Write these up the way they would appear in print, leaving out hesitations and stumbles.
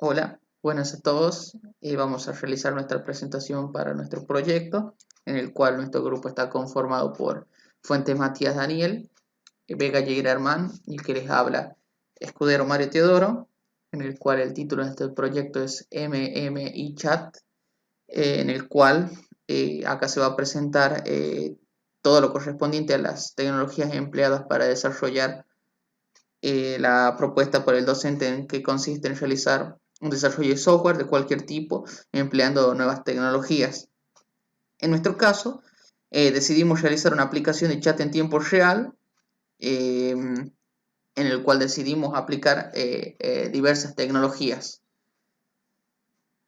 Hola, buenas a todos. Vamos a realizar nuestra presentación para nuestro proyecto, en el cual nuestro grupo está conformado por Fuentes Matías Daniel, Vega Jair Armán y el que les habla Escudero Mario Teodoro, en el cual el título de este proyecto es MMI Chat, en el cual acá se va a presentar todo lo correspondiente a las tecnologías empleadas para desarrollar la propuesta por el docente en que consiste en realizar un desarrollo de software de cualquier tipo empleando nuevas tecnologías. En nuestro caso, decidimos realizar una aplicación de chat en tiempo real en el cual decidimos aplicar diversas tecnologías.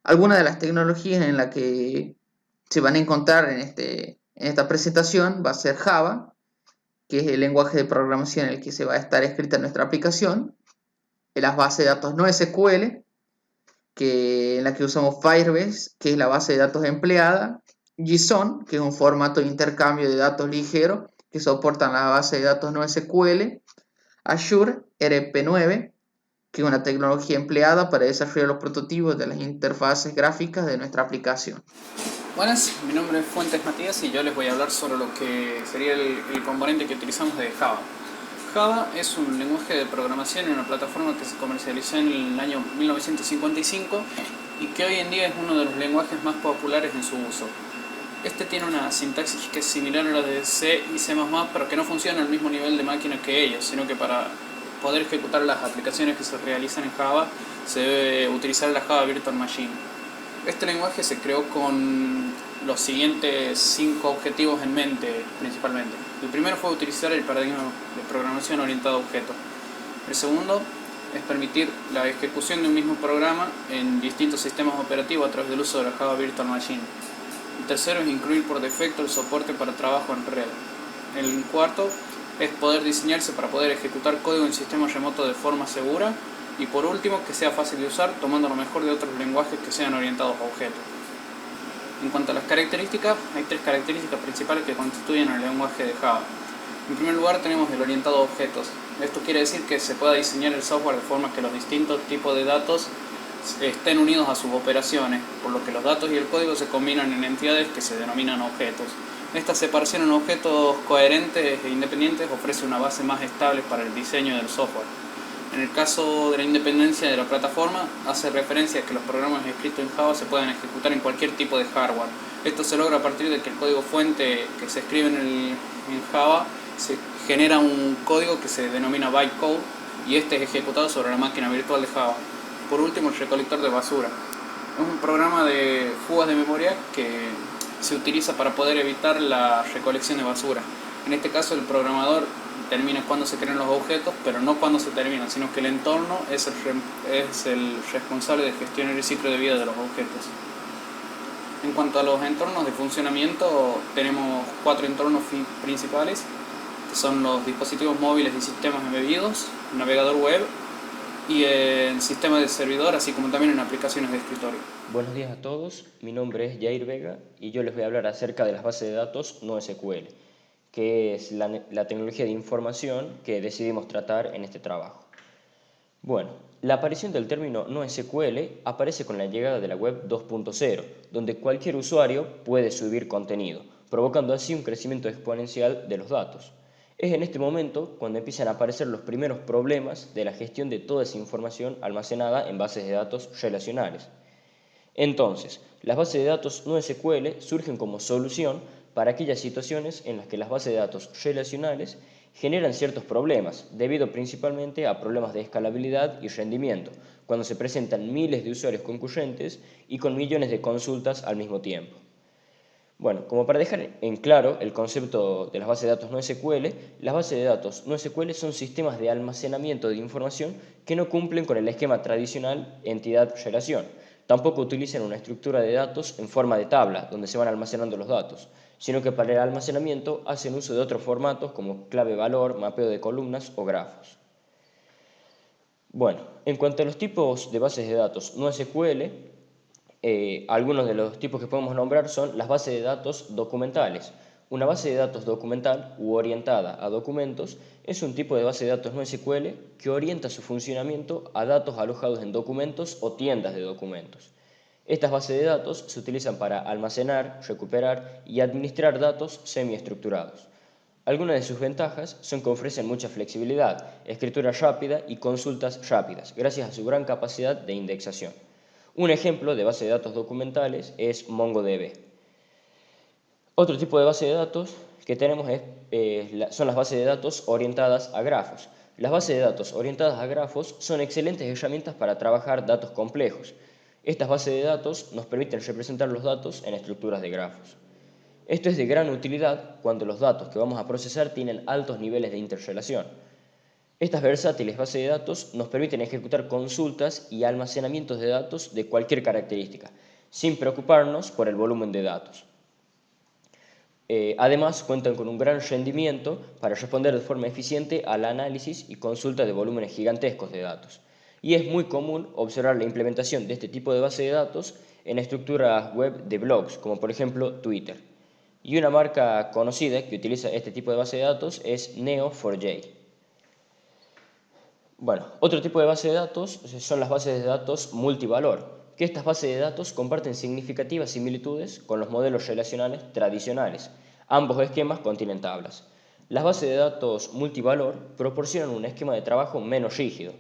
Algunas de las tecnologías en las que se van a encontrar en esta presentación va a ser Java, que es el lenguaje de programación en el que se va a estar escrita nuestra aplicación, las bases de datos no SQL, en la que usamos Firebase, que es la base de datos empleada, JSON, que es un formato de intercambio de datos ligero que soportan la base de datos no SQL, Azure RP9, que es una tecnología empleada para desarrollar los prototipos de las interfaces gráficas de nuestra aplicación. Buenas, mi nombre es Fuentes Matías y yo les voy a hablar sobre lo que sería el componente que utilizamos de Java. Java es un lenguaje de programación en una plataforma que se comercializó en el año 1955 y que hoy en día es uno de los lenguajes más populares en su uso. Este tiene una sintaxis que es similar a la de C y C++, pero que no funciona al mismo nivel de máquina que ellos, sino que para poder ejecutar las aplicaciones que se realizan en Java se debe utilizar la Java Virtual Machine. Este lenguaje se creó con los siguientes 5 objetivos en mente principalmente. El primero fue utilizar el paradigma de programación orientada a objetos. El segundo es permitir la ejecución de un mismo programa en distintos sistemas operativos a través del uso de la Java Virtual Machine. El tercero es incluir por defecto el soporte para trabajo en red. El cuarto es poder diseñarse para poder ejecutar código en sistemas remotos de forma segura. Y por último, que sea fácil de usar, tomando lo mejor de otros lenguajes que sean orientados a objetos. En cuanto a las características, hay 3 características principales que constituyen el lenguaje de Java. En primer lugar tenemos el orientado a objetos. Esto quiere decir que se pueda diseñar el software de forma que los distintos tipos de datos estén unidos a sus operaciones, por lo que los datos y el código se combinan en entidades que se denominan objetos. Esta separación en objetos coherentes e independientes ofrece una base más estable para el diseño del software. En el caso de la independencia de la plataforma, hace referencia a que los programas escritos en Java se pueden ejecutar en cualquier tipo de hardware. Esto se logra a partir de que el código fuente que se escribe en Java se genera un código que se denomina bytecode y este es ejecutado sobre la máquina virtual de Java. Por último, el recolector de basura. Es un programa de fugas de memoria que se utiliza para poder evitar la recolección de basura. En este caso, el programador determina cuándo se crean los objetos, pero no cuándo se terminan, sino que el entorno es el responsable de gestionar el ciclo de vida de los objetos. En cuanto a los entornos de funcionamiento, tenemos 4 entornos principales, que son los dispositivos móviles y sistemas embebidos, el navegador web y el sistema de servidor, así como también en aplicaciones de escritorio. Buenos días a todos, mi nombre es Jair Vega y yo les voy a hablar acerca de las bases de datos NoSQL, que es la tecnología de información que decidimos tratar en este trabajo. Bueno, la aparición del término NoSQL aparece con la llegada de la web 2.0, donde cualquier usuario puede subir contenido, provocando así un crecimiento exponencial de los datos. Es en este momento cuando empiezan a aparecer los primeros problemas de la gestión de toda esa información almacenada en bases de datos relacionales. Entonces, las bases de datos NoSQL surgen como solución para aquellas situaciones en las que las bases de datos relacionales generan ciertos problemas, debido principalmente a problemas de escalabilidad y rendimiento, cuando se presentan miles de usuarios concurrentes y con millones de consultas al mismo tiempo. Bueno, como para dejar en claro el concepto de las bases de datos NoSQL, las bases de datos NoSQL son sistemas de almacenamiento de información que no cumplen con el esquema tradicional entidad-relación. Tampoco utilizan una estructura de datos en forma de tabla, donde se van almacenando los datos, sino que para el almacenamiento hacen uso de otros formatos como clave-valor, mapeo de columnas o grafos. Bueno, en cuanto a los tipos de bases de datos NoSQL, algunos de los tipos que podemos nombrar son las bases de datos documentales. Una base de datos documental u orientada a documentos es un tipo de base de datos no SQL que orienta su funcionamiento a datos alojados en documentos o tiendas de documentos. Estas bases de datos se utilizan para almacenar, recuperar y administrar datos semiestructurados. Algunas de sus ventajas son que ofrecen mucha flexibilidad, escritura rápida y consultas rápidas, gracias a su gran capacidad de indexación. Un ejemplo de base de datos documentales es MongoDB. Otro tipo de base de datos que tenemos son las bases de datos orientadas a grafos. Las bases de datos orientadas a grafos son excelentes herramientas para trabajar datos complejos. Estas bases de datos nos permiten representar los datos en estructuras de grafos. Esto es de gran utilidad cuando los datos que vamos a procesar tienen altos niveles de interrelación. Estas versátiles bases de datos nos permiten ejecutar consultas y almacenamientos de datos de cualquier característica, sin preocuparnos por el volumen de datos. Además, cuentan con un gran rendimiento para responder de forma eficiente al análisis y consulta de volúmenes gigantescos de datos. Y es muy común observar la implementación de este tipo de base de datos en estructuras web de blogs, como por ejemplo Twitter. Y una marca conocida que utiliza este tipo de base de datos es Neo4j. Bueno, otro tipo de base de datos son las bases de datos multivalor, que estas bases de datos comparten significativas similitudes con los modelos relacionales tradicionales. Ambos esquemas contienen tablas. Las bases de datos multivalor proporcionan un esquema de trabajo menos rígido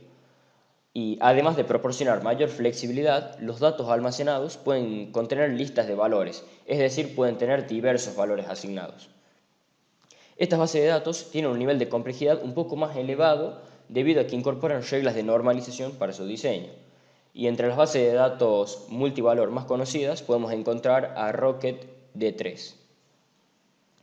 y, además de proporcionar mayor flexibilidad, los datos almacenados pueden contener listas de valores, es decir, pueden tener diversos valores asignados. Estas bases de datos tienen un nivel de complejidad un poco más elevado debido a que incorporan reglas de normalización para su diseño. Y entre las bases de datos multivalor más conocidas podemos encontrar a RocketD3.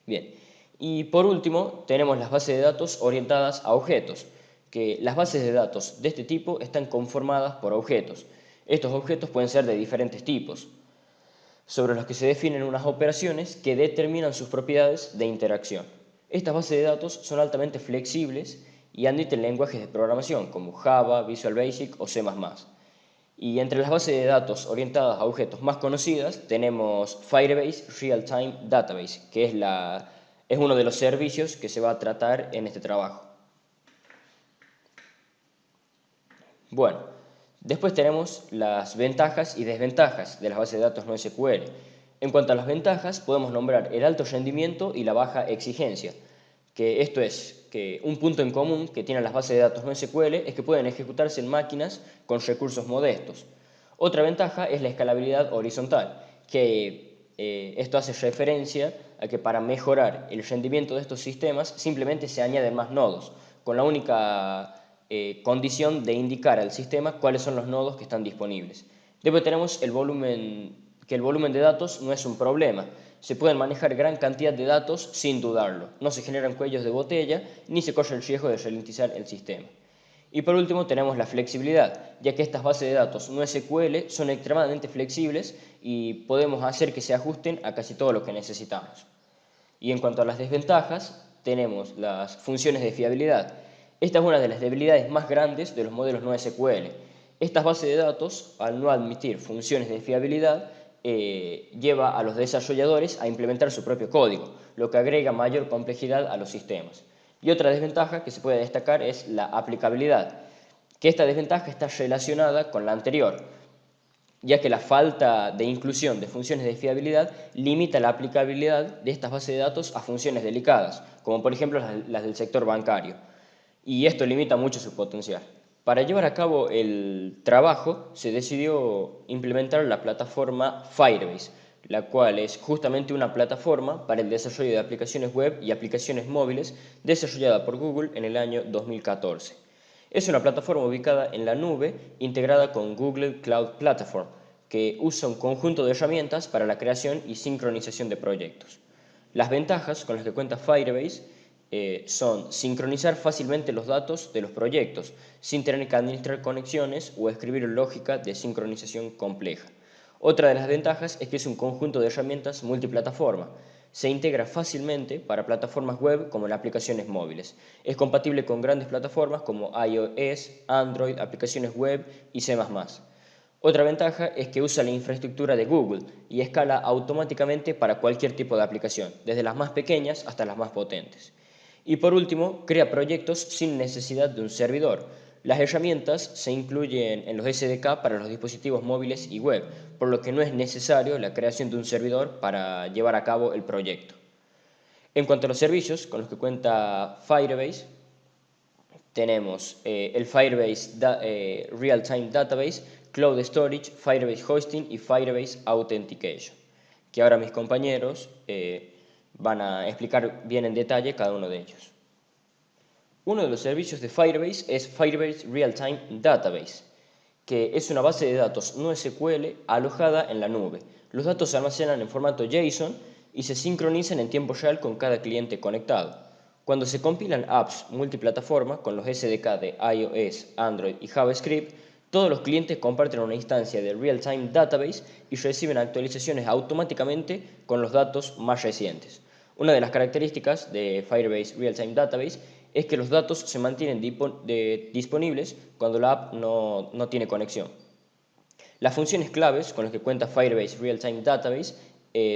Bien, y por último tenemos las bases de datos orientadas a objetos, que las bases de datos de este tipo están conformadas por objetos. Estos objetos pueden ser de diferentes tipos, sobre los que se definen unas operaciones que determinan sus propiedades de interacción. Estas bases de datos son altamente flexibles y admiten lenguajes de programación como Java, Visual Basic o C++. Y entre las bases de datos orientadas a objetos más conocidas tenemos Firebase Real-Time Database, que es uno de los servicios que se va a tratar en este trabajo. Bueno, después tenemos las ventajas y desventajas de las bases de datos no SQL. En cuanto a las ventajas, podemos nombrar el alto rendimiento y la baja exigencia, que esto es que un punto en común que tienen las bases de datos no SQL es que pueden ejecutarse en máquinas con recursos modestos. Otra ventaja es la escalabilidad horizontal, que esto hace referencia a que para mejorar el rendimiento de estos sistemas simplemente se añaden más nodos, con la única condición de indicar al sistema cuáles son los nodos que están disponibles. Después tenemos que el volumen de datos no es un problema. Se pueden manejar gran cantidad de datos sin dudarlo. No se generan cuellos de botella ni se corre el riesgo de ralentizar el sistema. Y por último tenemos la flexibilidad, ya que estas bases de datos no SQL son extremadamente flexibles y podemos hacer que se ajusten a casi todo lo que necesitamos. Y en cuanto a las desventajas, tenemos las funciones de fiabilidad. Esta es una de las debilidades más grandes de los modelos no SQL. Estas bases de datos, al no admitir funciones de fiabilidad, lleva a los desarrolladores a implementar su propio código, lo que agrega mayor complejidad a los sistemas. Y otra desventaja que se puede destacar es la aplicabilidad, que esta desventaja está relacionada con la anterior, ya que la falta de inclusión de funciones de fiabilidad limita la aplicabilidad de estas bases de datos a funciones delicadas, como por ejemplo las del sector bancario, y esto limita mucho su potencial. Para llevar a cabo el trabajo se decidió implementar la plataforma Firebase, la cual es justamente una plataforma para el desarrollo de aplicaciones web y aplicaciones móviles desarrollada por Google en el año 2014. Es una plataforma ubicada en la nube integrada con Google Cloud Platform, que usa un conjunto de herramientas para la creación y sincronización de proyectos. Las ventajas con las que cuenta Firebase son sincronizar fácilmente los datos de los proyectos sin tener que administrar conexiones o escribir lógica de sincronización compleja. Otra de las ventajas es que es un conjunto de herramientas multiplataforma. Se integra fácilmente para plataformas web como en aplicaciones móviles. Es compatible con grandes plataformas como iOS, Android, aplicaciones web y C++. Otra ventaja es que usa la infraestructura de Google y escala automáticamente para cualquier tipo de aplicación, desde las más pequeñas hasta las más potentes. Y por último, crea proyectos sin necesidad de un servidor. Las herramientas se incluyen en los SDK para los dispositivos móviles y web, por lo que no es necesario la creación de un servidor para llevar a cabo el proyecto. En cuanto a los servicios con los que cuenta Firebase, tenemos el Firebase Real-Time Database, Cloud Storage, Firebase Hosting y Firebase Authentication, que ahora mis compañeros van a explicar bien en detalle cada uno de ellos. Uno de los servicios de Firebase es Firebase Real-Time Database, que es una base de datos NoSQL alojada en la nube. Los datos se almacenan en formato JSON y se sincronizan en tiempo real con cada cliente conectado. Cuando se compilan apps multiplataforma con los SDK de iOS, Android y JavaScript, todos los clientes comparten una instancia de Real-Time Database y reciben actualizaciones automáticamente con los datos más recientes. Una de las características de Firebase Real-Time Database es que los datos se mantienen disponibles cuando la app no tiene conexión. Las funciones claves con las que cuenta Firebase Real-Time Database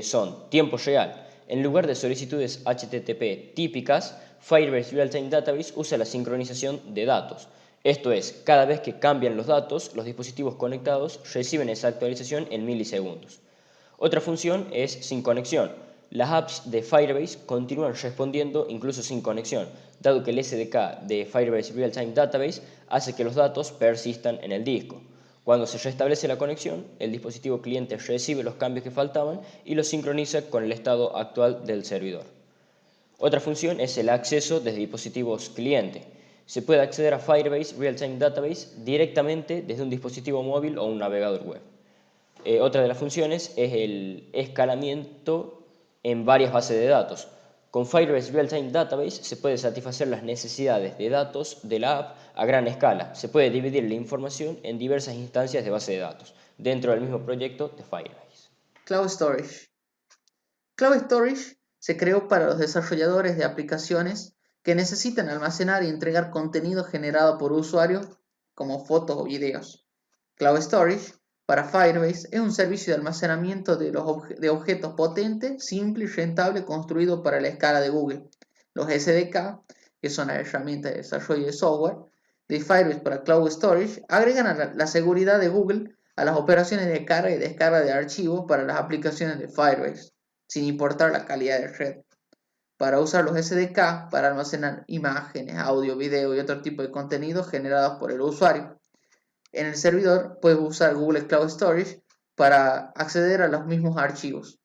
son tiempo real. En lugar de solicitudes HTTP típicas, Firebase Real-Time Database usa la sincronización de datos. Esto es, cada vez que cambian los datos, los dispositivos conectados reciben esa actualización en milisegundos. Otra función es sin conexión. Las apps de Firebase continúan respondiendo incluso sin conexión, dado que el SDK de Firebase Real-Time Database hace que los datos persistan en el disco. Cuando se restablece la conexión, el dispositivo cliente recibe los cambios que faltaban y los sincroniza con el estado actual del servidor. Otra función es el acceso desde dispositivos cliente. Se puede acceder a Firebase Real-Time Database directamente desde un dispositivo móvil o un navegador web. Otra de las funciones es el escalamiento en varias bases de datos. Con Firebase Real-Time Database se puede satisfacer las necesidades de datos de la app a gran escala. Se puede dividir la información en diversas instancias de base de datos dentro del mismo proyecto de Firebase. Cloud Storage. Cloud Storage se creó para los desarrolladores de aplicaciones que necesitan almacenar y entregar contenido generado por usuarios como fotos o videos. Cloud Storage para Firebase es un servicio de almacenamiento de objetos potente, simple y rentable construido para la escala de Google. Los SDK, que son las herramientas de desarrollo de software de Firebase para Cloud Storage, agregan la seguridad de Google a las operaciones de carga y descarga de archivos para las aplicaciones de Firebase, sin importar la calidad de red. Para usar los SDK para almacenar imágenes, audio, video y otro tipo de contenido generados por el usuario. En el servidor puedes usar Google Cloud Storage para acceder a los mismos archivos.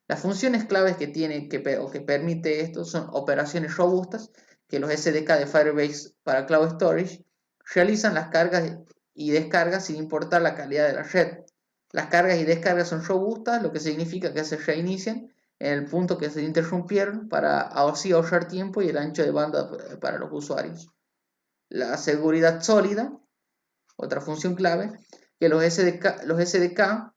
Las funciones claves que tiene que permite esto son operaciones robustas que los SDK de Firebase para Cloud Storage realizan las cargas y descargas sin importar la calidad de la red. Las cargas y descargas son robustas, lo que significa que se reinician en el punto que se interrumpieron para así ahorrar tiempo y el ancho de banda para los usuarios. La seguridad sólida, otra función clave, que los SDK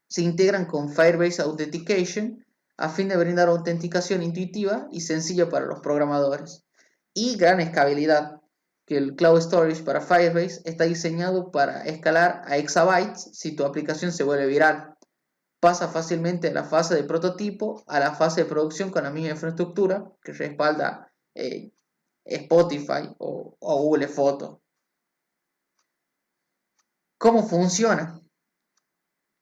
se integran con Firebase Authentication a fin de brindar autenticación intuitiva y sencilla para los programadores. Y gran escalabilidad, que el Cloud Storage para Firebase está diseñado para escalar a exabytes si tu aplicación se vuelve viral. Pasa fácilmente de la fase de prototipo a la fase de producción con la misma infraestructura que respalda Spotify o Google Fotos. ¿Cómo funciona?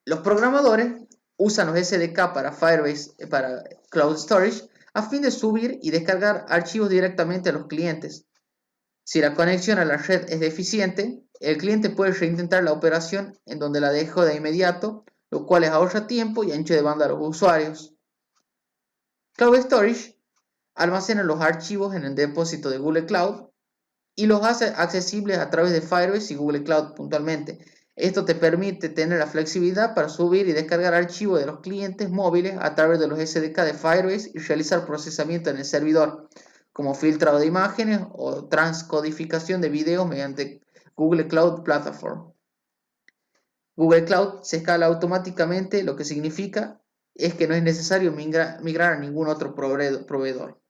Los programadores usan los SDK para Firebase, para Cloud Storage, a fin de subir y descargar archivos directamente a los clientes. Si la conexión a la red es deficiente, el cliente puede reintentar la operación en donde la dejó de inmediato, lo cual les ahorra tiempo y ancho de banda a los usuarios. Cloud Storage almacena los archivos en el depósito de Google Cloud y los hace accesibles a través de Firebase y Google Cloud puntualmente. Esto te permite tener la flexibilidad para subir y descargar archivos de los clientes móviles a través de los SDK de Firebase y realizar procesamiento en el servidor, como filtrado de imágenes o transcodificación de videos mediante Google Cloud Platform. Google Cloud se escala automáticamente, lo que significa es que no es necesario migrar a ningún otro proveedor.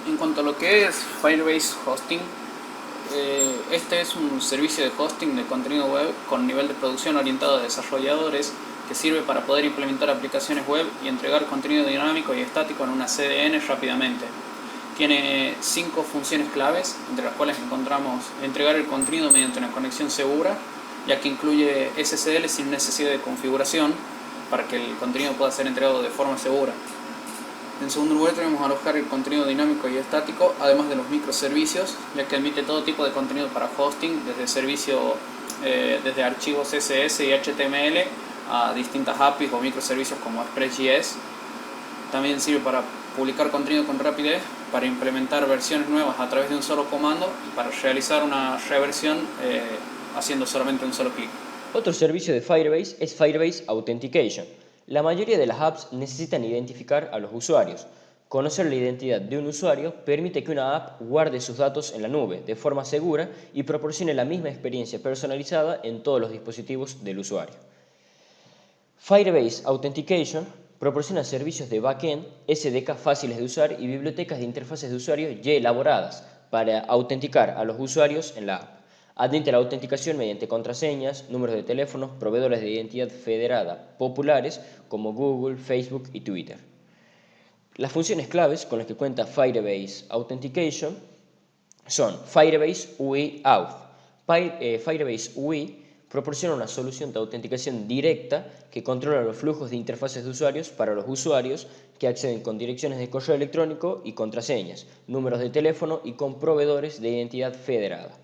En cuanto a lo que es Firebase Hosting, Este es un servicio de hosting de contenido web con nivel de producción orientado a desarrolladores que sirve para poder implementar aplicaciones web y entregar contenido dinámico y estático en una CDN rápidamente. Tiene 5 funciones claves, entre las cuales encontramos entregar el contenido mediante una conexión segura, ya que incluye SSL sin necesidad de configuración para que el contenido pueda ser entregado de forma segura. En segundo lugar tenemos alojar el contenido dinámico y estático, además de los microservicios, ya que admite todo tipo de contenido para hosting, desde archivos CSS y HTML a distintas APIs o microservicios como Express.js. También sirve para publicar contenido con rapidez, para implementar versiones nuevas a través de un solo comando y para realizar una reversión haciendo solamente un solo clic. Otro servicio de Firebase es Firebase Authentication. La mayoría de las apps necesitan identificar a los usuarios. Conocer la identidad de un usuario permite que una app guarde sus datos en la nube de forma segura y proporcione la misma experiencia personalizada en todos los dispositivos del usuario. Firebase Authentication proporciona servicios de backend, SDK fáciles de usar y bibliotecas de interfaces de usuario ya elaboradas para autenticar a los usuarios en la app. Admite la autenticación mediante contraseñas, números de teléfonos, proveedores de identidad federada populares como Google, Facebook y Twitter. Las funciones claves con las que cuenta Firebase Authentication son Firebase UI Auth. Firebase UI proporciona una solución de autenticación directa que controla los flujos de interfaces de usuarios para los usuarios que acceden con direcciones de correo electrónico y contraseñas, números de teléfono y con proveedores de identidad federada,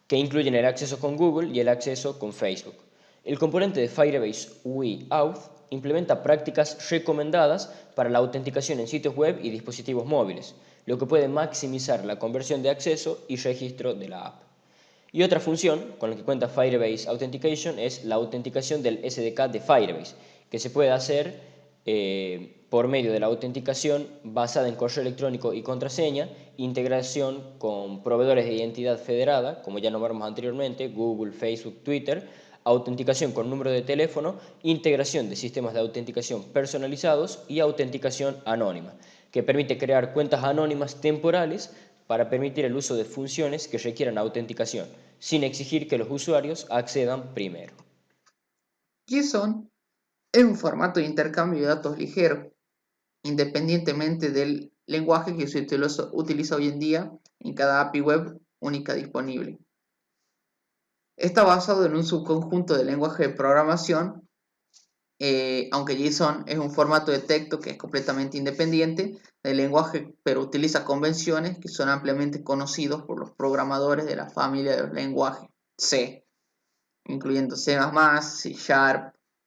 que incluyen el acceso con Google y el acceso con Facebook. El componente de Firebase UI Auth implementa prácticas recomendadas para la autenticación en sitios web y dispositivos móviles, lo que puede maximizar la conversión de acceso y registro de la app. Y otra función con la que cuenta Firebase Authentication es la autenticación del SDK de Firebase, que se puede hacer por medio de la autenticación basada en correo electrónico y contraseña, integración con proveedores de identidad federada, como ya nombramos anteriormente, Google, Facebook, Twitter, autenticación con número de teléfono, integración de sistemas de autenticación personalizados y autenticación anónima, que permite crear cuentas anónimas temporales para permitir el uso de funciones que requieran autenticación, sin exigir que los usuarios accedan primero. JSON es un formato de intercambio de datos ligero, independientemente del lenguaje que se utiliza hoy en día en cada API web única disponible. Está basado en un subconjunto de lenguaje de programación, aunque JSON es un formato de texto que es completamente independiente del lenguaje, pero utiliza convenciones que son ampliamente conocidos por los programadores de la familia de los lenguajes C, incluyendo C++, C#,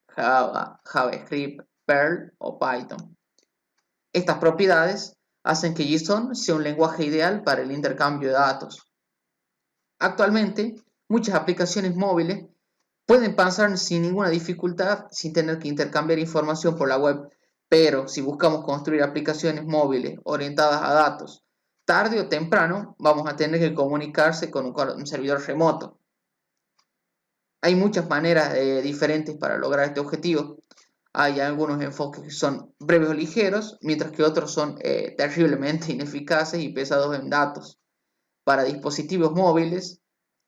Java, JavaScript, Perl o Python. Estas propiedades hacen que JSON sea un lenguaje ideal para el intercambio de datos. Actualmente, muchas aplicaciones móviles pueden pasar sin ninguna dificultad sin tener que intercambiar información por la web, pero si buscamos construir aplicaciones móviles orientadas a datos, tarde o temprano vamos a tener que comunicarse con un servidor remoto. Hay muchas maneras diferentes para lograr este objetivo. Hay algunos enfoques que son breves o ligeros, mientras que otros son terriblemente ineficaces y pesados en datos. Para dispositivos móviles,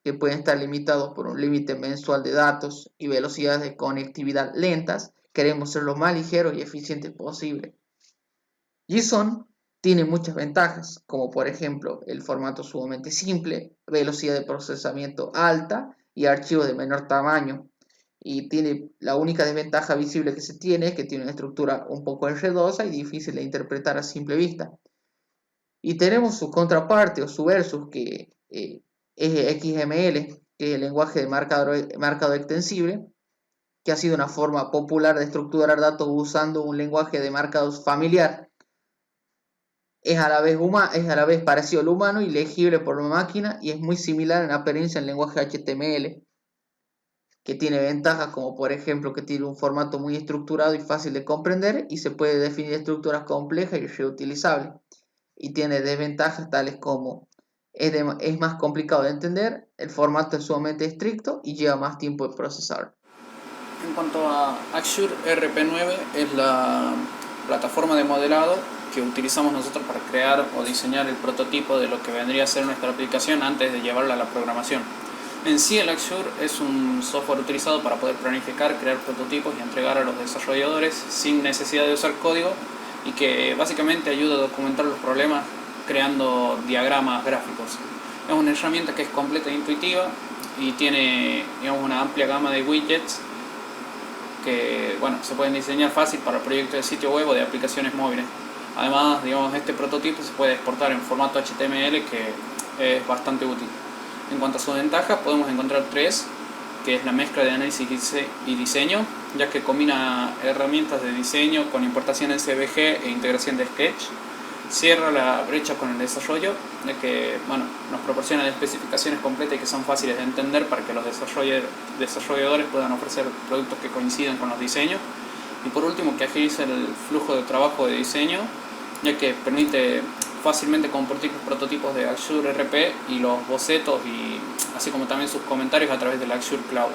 que pueden estar limitados por un límite mensual de datos y velocidades de conectividad lentas, queremos ser lo más ligeros y eficientes posible. JSON tiene muchas ventajas, como por ejemplo el formato sumamente simple, velocidad de procesamiento alta y archivos de menor tamaño. Y tiene la única desventaja visible que se tiene es que tiene una estructura un poco enredosa y difícil de interpretar a simple vista. Y tenemos su contraparte o su versus, que es XML, que es el lenguaje de marcado extensible, que ha sido una forma popular de estructurar datos usando un lenguaje de marcados familiar. Es a la vez parecido al humano y legible por la máquina, y es muy similar en apariencia al lenguaje HTML, que tiene ventajas como por ejemplo que tiene un formato muy estructurado y fácil de comprender y se puede definir estructuras complejas y reutilizables. Y tiene desventajas tales como es más complicado de entender, el formato es sumamente estricto y lleva más tiempo de procesar. En cuanto a Azure RP9, es la plataforma de modelado que utilizamos nosotros para crear o diseñar el prototipo de lo que vendría a ser nuestra aplicación antes de llevarla a la programación. En sí, el Axure es un software utilizado para poder planificar, crear prototipos y entregar a los desarrolladores sin necesidad de usar código, y que básicamente ayuda a documentar los problemas creando diagramas gráficos. Es una herramienta que es completa e intuitiva y tiene, digamos, una amplia gama de widgets que, bueno, se pueden diseñar fácil para proyectos de sitio web o de aplicaciones móviles. Además, digamos, este prototipo se puede exportar en formato HTML, que es bastante útil. En cuanto a sus ventajas, podemos encontrar tres, que es la mezcla de análisis y diseño, ya que combina herramientas de diseño con importación en CBG e integración de Sketch. Cierra la brecha con el desarrollo, ya que, bueno, nos proporciona especificaciones completas y que son fáciles de entender para que los desarrolladores puedan ofrecer productos que coincidan con los diseños. Y por último, que agiliza el flujo de trabajo de diseño, ya que permite fácilmente compartir los prototipos de Axure RP y los bocetos, y así como también sus comentarios a través del Axure Cloud.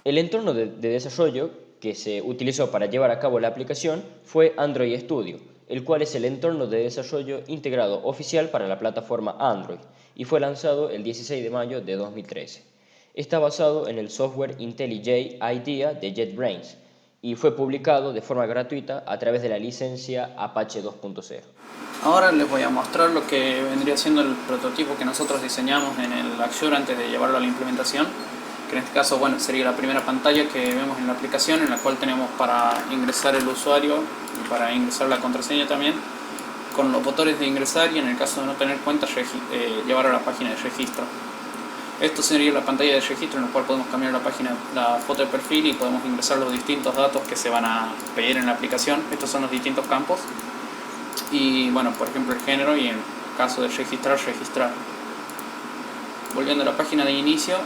El entorno de desarrollo que se utilizó para llevar a cabo la aplicación fue Android Studio, el cual es el entorno de desarrollo integrado oficial para la plataforma Android y fue lanzado el 16 de mayo de 2013. Está basado en el software IntelliJ IDEA de JetBrains y fue publicado de forma gratuita a través de la licencia Apache 2.0. Ahora les voy a mostrar lo que vendría siendo el prototipo que nosotros diseñamos en el Axure antes de llevarlo a la implementación, que en este caso, bueno, sería la primera pantalla que vemos en la aplicación, en la cual tenemos para ingresar el usuario y para ingresar la contraseña también, con los botones de ingresar y, en el caso de no tener cuenta, llevar a la página de registro. Esto sería la pantalla de registro, en la cual podemos cambiar la foto de perfil y podemos ingresar los distintos datos que se van a pedir en la aplicación. Estos son los distintos campos. Y, bueno, por ejemplo, el género, y en caso de registrar. Volviendo a la página de inicio,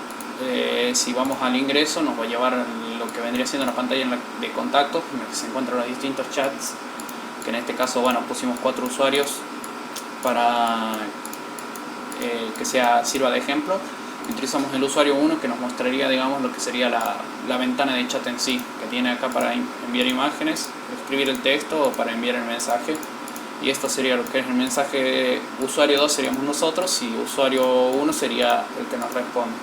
si vamos al ingreso, nos va a llevar a lo que vendría siendo la pantalla de contactos, en la que se encuentran los distintos chats, que en este caso, bueno, pusimos 4 usuarios para que sirva de ejemplo. Utilizamos el usuario 1, que nos mostraría, digamos, lo que sería la ventana de chat en sí, que tiene acá para enviar imágenes, escribir el texto o para enviar el mensaje. Y esto sería lo que es el mensaje. Usuario 2 seríamos nosotros y usuario 1 sería el que nos responde.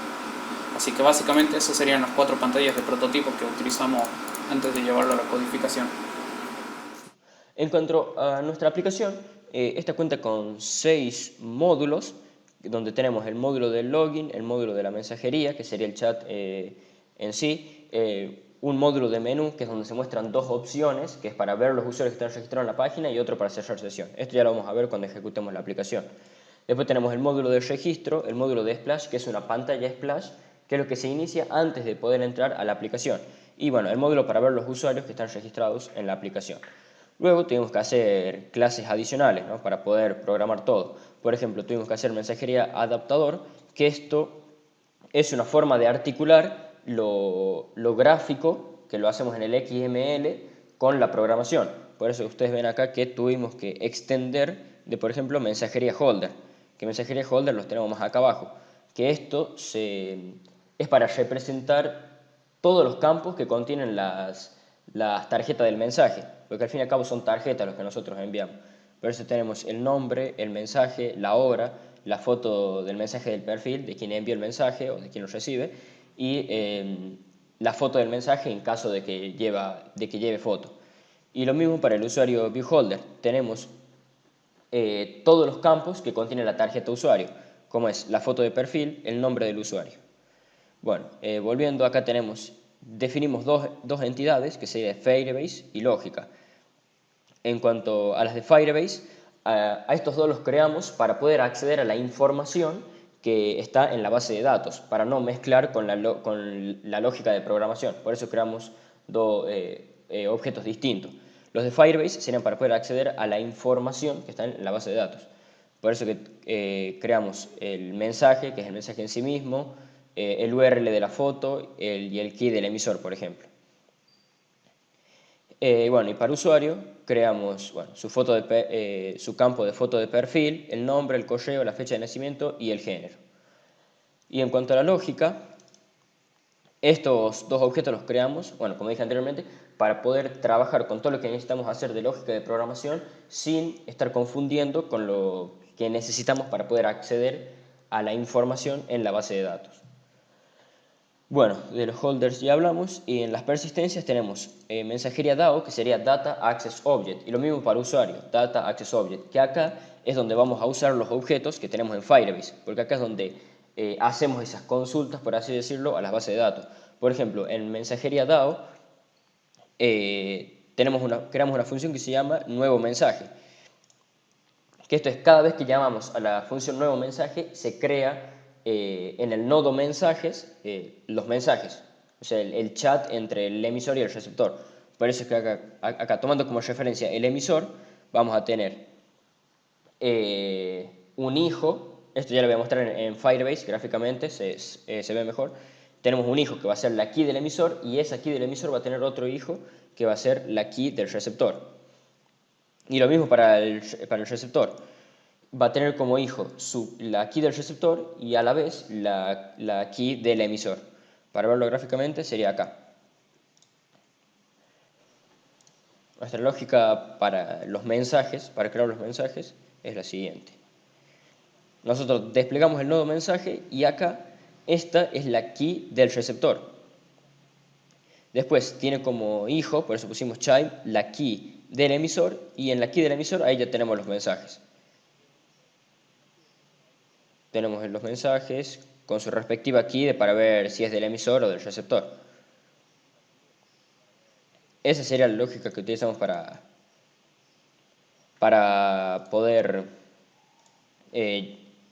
Así que básicamente esas serían las 4 pantallas de prototipo que utilizamos antes de llevarlo a la codificación. En cuanto a nuestra aplicación, esta cuenta con 6 módulos, donde tenemos el módulo del login, el módulo de la mensajería, que sería el chat en sí, un módulo de menú, que es donde se muestran 2 opciones, que es para ver los usuarios que están registrados en la página, y otro para cerrar sesión. Esto ya lo vamos a ver cuando ejecutemos la aplicación. Después tenemos el módulo de registro, el módulo de splash, que es una pantalla splash, que es lo que se inicia antes de poder entrar a la aplicación. Y, bueno, el módulo para ver los usuarios que están registrados en la aplicación. Luego tuvimos que hacer clases adicionales, ¿no?, para poder programar todo. Por ejemplo, tuvimos que hacer mensajería adaptador, que esto es una forma de articular lo gráfico, que lo hacemos en el XML, con la programación. Por eso ustedes ven acá que tuvimos que extender de, por ejemplo, mensajería holder, que mensajería holder los tenemos más acá abajo, que esto es para representar todos los campos que contienen las tarjetas del mensaje, porque al fin y al cabo son tarjetas los que nosotros enviamos. Por eso tenemos el nombre, el mensaje, la hora, la foto del mensaje del perfil, de quien envía el mensaje o de quien lo recibe, y la foto del mensaje en caso de que lleve foto. Y lo mismo para el usuario viewholder. Tenemos todos los campos que contiene la tarjeta usuario, como es la foto de perfil, el nombre del usuario. Bueno, volviendo acá definimos dos entidades, que serían Firebase y Lógica. En cuanto a las de Firebase, a estos dos los creamos para poder acceder a la información que está en la base de datos, para no mezclar con la lógica de programación. Por eso creamos dos objetos distintos. Los de Firebase serían para poder acceder a la información que está en la base de datos. Por eso que creamos el mensaje, que es el mensaje en sí mismo, el URL de la foto y el key del emisor, por ejemplo. Bueno, y para usuario creamos, bueno, su campo de foto de perfil, el nombre, el correo, la fecha de nacimiento y el género. Y en cuanto a la lógica, Estos dos objetos los creamos, bueno, como dije anteriormente, para poder trabajar con todo lo que necesitamos hacer de lógica de programación sin estar confundiendo con lo que necesitamos para poder acceder a la información en la base de datos. Bueno, de los holders ya hablamos y en las persistencias tenemos mensajería DAO, que sería Data Access Object, y lo mismo para usuario, Data Access Object, que acá es donde vamos a usar los objetos que tenemos en Firebase, porque acá es donde hacemos esas consultas, por así decirlo, a las bases de datos. Por ejemplo, en mensajería DAO creamos una función que se llama nuevo mensaje, que esto es cada vez que llamamos a la función nuevo mensaje, se crea en el nodo mensajes los mensajes, o sea, el chat entre el emisor y el receptor. Por eso es que acá tomando como referencia el emisor, vamos a tener un hijo, esto ya lo voy a mostrar en Firebase gráficamente, se ve mejor. Tenemos un hijo que va a ser la key del emisor y esa key del emisor va a tener otro hijo que va a ser la key del receptor. Y lo mismo para el receptor. Va a tener como hijo la key del receptor y a la vez la key del emisor. Para verlo gráficamente sería acá. Nuestra lógica para los mensajes, para crear los mensajes, es la siguiente. Nosotros desplegamos el nodo mensaje y acá esta es la key del receptor. Después tiene como hijo, por eso pusimos child, la key del emisor y en la key del emisor ahí ya tenemos los mensajes. Tenemos los mensajes con su respectiva key para ver si es del emisor o del receptor. Esa sería la lógica que utilizamos para poder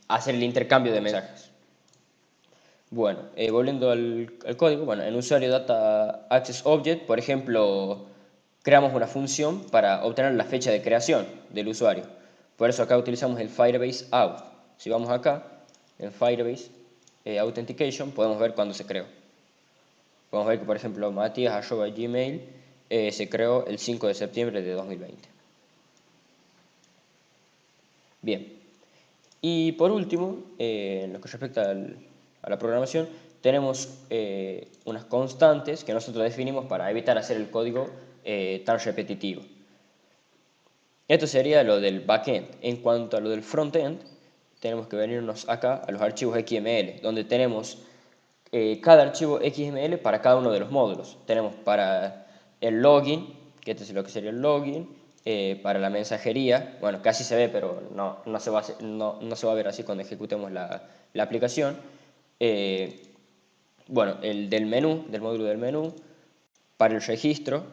hacer el intercambio de mensajes. Bueno, volviendo al código, bueno, en usuario data access object, por ejemplo, creamos una función para obtener la fecha de creación del usuario. Por eso acá utilizamos el Firebase Auth. Si vamos acá, en Firebase Authentication, podemos ver cuándo se creó. Podemos ver que, por ejemplo, Matías@gmail se creó el 5 de septiembre de 2020. Bien. Y por último, en lo que respecta a la programación, tenemos unas constantes que nosotros definimos para evitar hacer el código tan repetitivo. Esto sería lo del backend. En cuanto a lo del frontend, tenemos que venirnos acá a los archivos XML, donde tenemos cada archivo XML para cada uno de los módulos. Tenemos para el login, que este es lo que sería el login, para la mensajería, bueno, casi se ve, pero no se va a ver así cuando ejecutemos la aplicación. Bueno, el del menú, del módulo del menú, para el registro,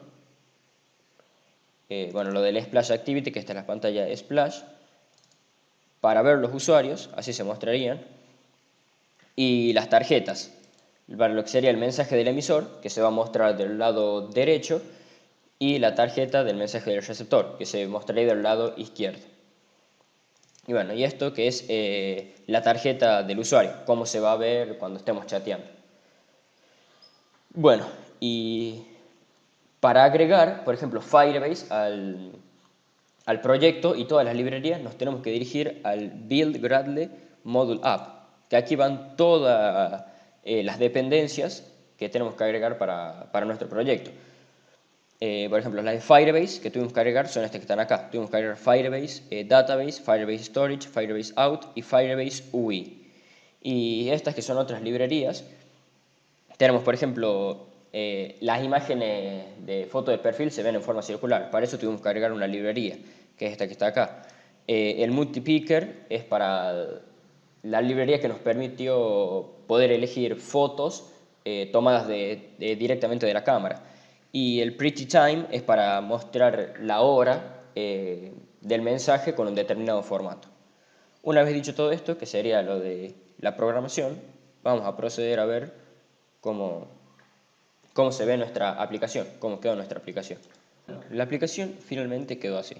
bueno, lo del Splash Activity, que esta es la pantalla Splash, para ver los usuarios, así se mostrarían, y las tarjetas, para lo que sería el mensaje del emisor, que se va a mostrar del lado derecho, y la tarjeta del mensaje del receptor, que se mostraría del lado izquierdo. Y bueno, y esto que es la tarjeta del usuario, cómo se va a ver cuando estemos chateando. Bueno, y para agregar, por ejemplo, Firebase al proyecto y todas las librerías, nos tenemos que dirigir al build Gradle module app, que aquí van todas las dependencias que tenemos que agregar para nuestro proyecto. Por ejemplo, las de Firebase que tuvimos que agregar son estas que están acá. Tuvimos que agregar Firebase Database, Firebase Storage, Firebase Out y Firebase UI. Y estas que son otras librerías, tenemos, por ejemplo, las imágenes de foto de perfil se ven en forma circular. Para eso tuvimos que agregar una librería, que es esta que está acá. El multipicker es para la librería que nos permitió poder elegir fotos tomadas directamente de la cámara. Y el pretty time es para mostrar la hora del mensaje con un determinado formato. Una vez dicho todo esto, que sería lo de la programación, vamos a proceder a ver cómo se ve nuestra aplicación, cómo quedó nuestra aplicación. La aplicación finalmente quedó así.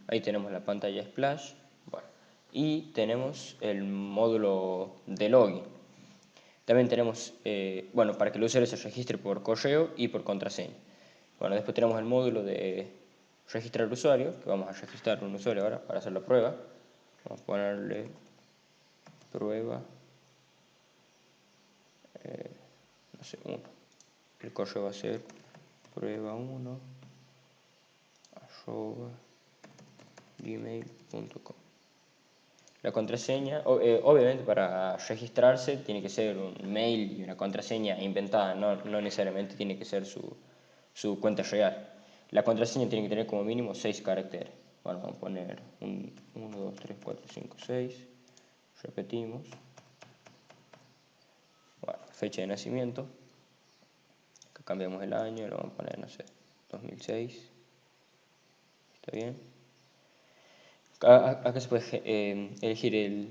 Ahí tenemos la pantalla Splash, bueno, y tenemos el módulo de login. También tenemos, bueno, para que el usuario se registre por correo y por contraseña. Bueno, después tenemos el módulo de registrar usuario, que vamos a registrar un usuario ahora para hacer la prueba. Vamos a ponerle prueba sé, 1. El correo va a ser prueba1@gmail.com. La contraseña, obviamente para registrarse tiene que ser un mail y una contraseña inventada, no necesariamente tiene que ser su cuenta real. La contraseña tiene que tener como mínimo 6 caracteres. Bueno, vamos a poner 1, 2, 3, 4, 5, 6. Repetimos. Bueno, fecha de nacimiento. Acá cambiamos el año, lo vamos a poner, no sé, 2006. ¿Está bien? Acá se puede elegir el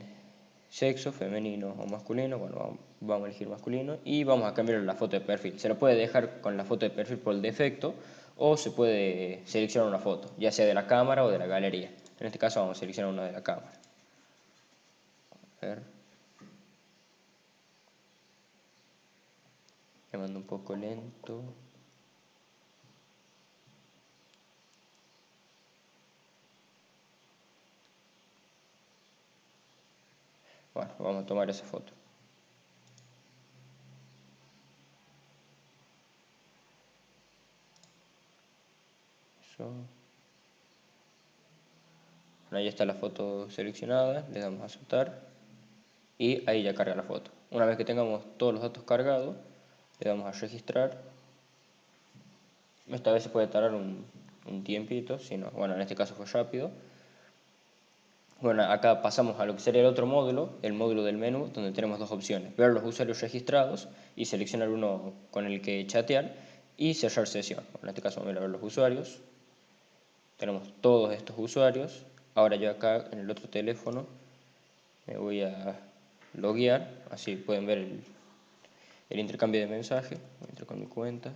sexo, femenino o masculino. Bueno, vamos a elegir masculino y vamos a cambiar la foto de perfil. Se lo puede dejar con la foto de perfil por defecto o se puede seleccionar una foto, ya sea de la cámara o de la galería. En este caso vamos a seleccionar una de la cámara. A ver. Me mando un poco lento. Bueno, vamos a tomar esa foto. Eso. Bueno, ahí está la foto seleccionada, le damos a aceptar y ahí ya carga la foto. Una vez que tengamos todos los datos cargados, le damos a registrar. Esta vez se puede tardar un tiempito, bueno, en este caso fue rápido. Bueno, acá pasamos a lo que sería el otro módulo, el módulo del menú, donde tenemos dos opciones: ver los usuarios registrados y seleccionar uno con el que chatear y cerrar sesión. Bueno, en este caso vamos a ver los usuarios. Tenemos todos estos usuarios. Ahora yo acá en el otro teléfono me voy a loguear, así pueden ver el intercambio de mensajes. Voy a entrar con mi cuenta.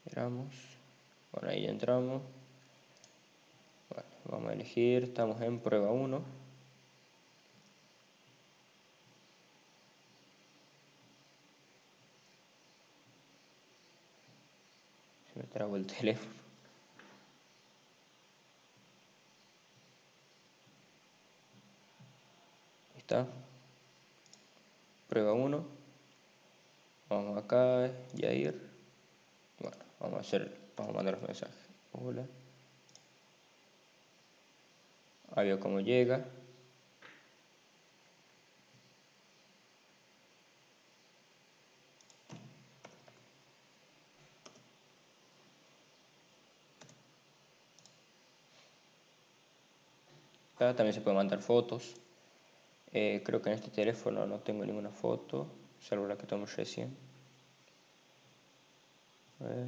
Entramos. Bueno, ahí ya entramos. Bueno, vamos a elegir, estamos en prueba 1. Se me trabó el teléfono. Ahí está. Prueba 1. Vamos acá, Jair. Bueno, vamos a mandar los mensajes. Hola. Ahí veo cómo llega. Acá también se puede mandar fotos. Creo que en este teléfono no tengo ninguna foto, salvo la que tomé recién. A ver.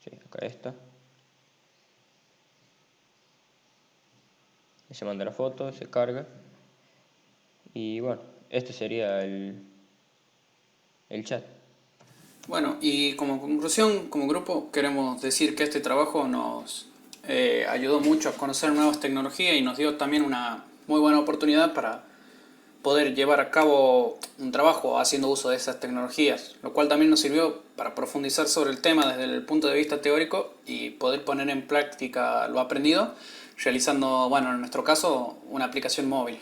Sí, acá está. Y se manda la foto, se carga. Y bueno, este sería el chat. Bueno, y como conclusión, como grupo, queremos decir que este trabajo nos ayudó mucho a conocer nuevas tecnologías y nos dio también una muy buena oportunidad para poder llevar a cabo un trabajo haciendo uso de esas tecnologías, lo cual también nos sirvió para profundizar sobre el tema desde el punto de vista teórico y poder poner en práctica lo aprendido, realizando, bueno, en nuestro caso, una aplicación móvil.